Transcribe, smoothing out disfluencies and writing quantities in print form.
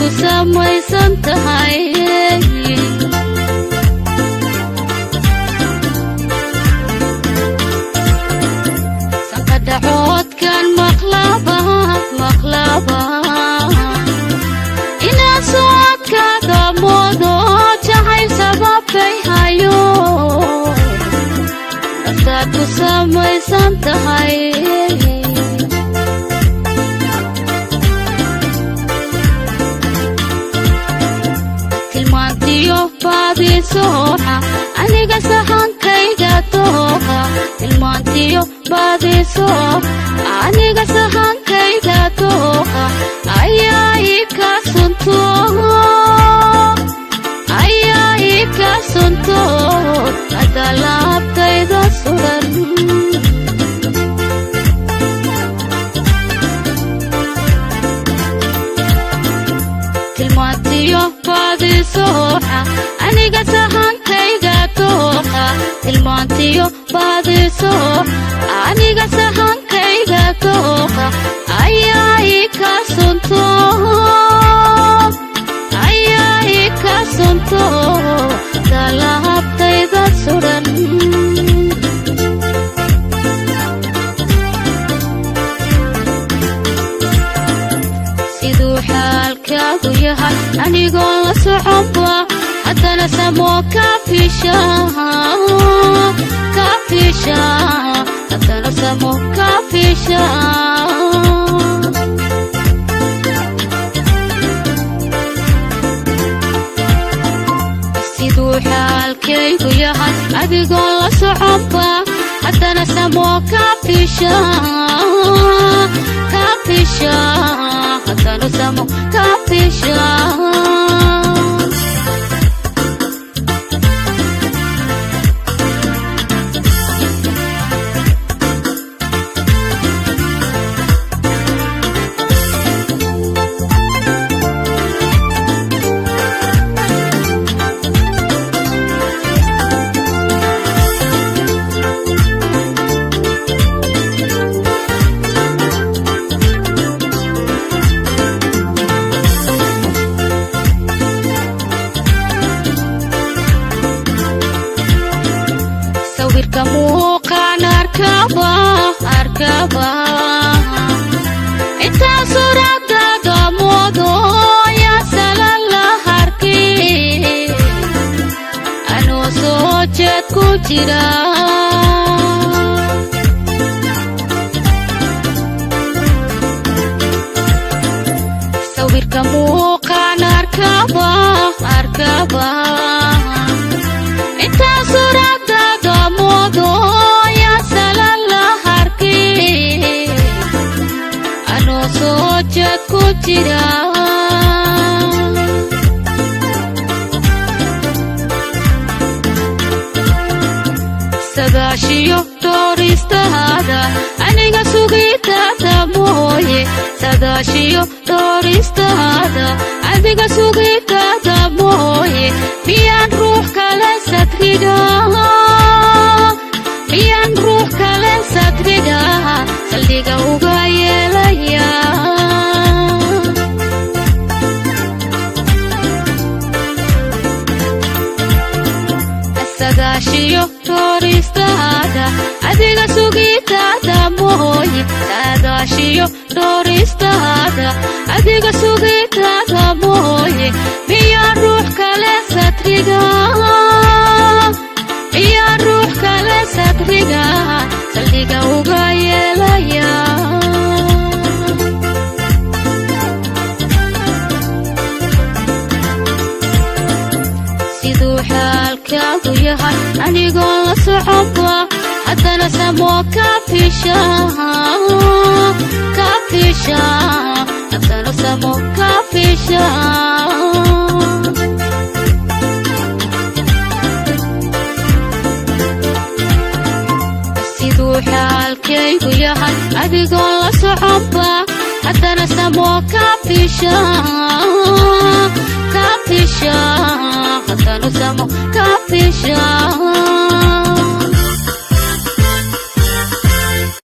ku samaysan tahay saqadhacoodkan maqlaba inaa socodkaaga moodo jacayl sababay hayo naftaad ku samaysan tahay tilmaantiyo baadii sooxa aniga sahankayga dooqa tilmaantiyo baadii sooxa aniga sahankayga dooqa ayaa ika sunto hadda laabtayda suran tilmaantiyo baadii sooxa aniga sahankayga dooqa tilmaantiyo baadii sooxa aniga sahankayga dooqa ayaa ika sunto dalahabtayda suran siduu xaalkaagu yahay anigoon la soconba haddana samoo ka fiisha haddana samoo ka fiisha siduu xaalkaygu yahay adigoon la soconba haddana samoo ka fiisha haddana samoo ka fiisha sawirka muuqaan arkaba intaa suuradaada moodo yaa salan la harki anoo soo jeed ku jira sawirka muuqaan arkaba intaa suuradaada moodo yaa salan la harki anoo soo jeed ku jira sagaashiyo dooristaada aniga sugitaada mooye sagaashiyo dooristaada adiga sugitaada mooye miyaan ruux kale sadriga saldhiga uga yeelaya sagaashiyo dooristaada adiga sugitaada mooye sagaashiyo dooristaada adiga sugitaada mooye miyaan ruux kale sadriga saldhiga uga yeelaya siduu xaalkaagu yahay anigoon la soconba haddana samoo ka fiisha haddana samoo ka fiisha siduu xaalkaygu yahay adigoon la soconba haddana samoo ka fiisha haddana samoo ka fiisha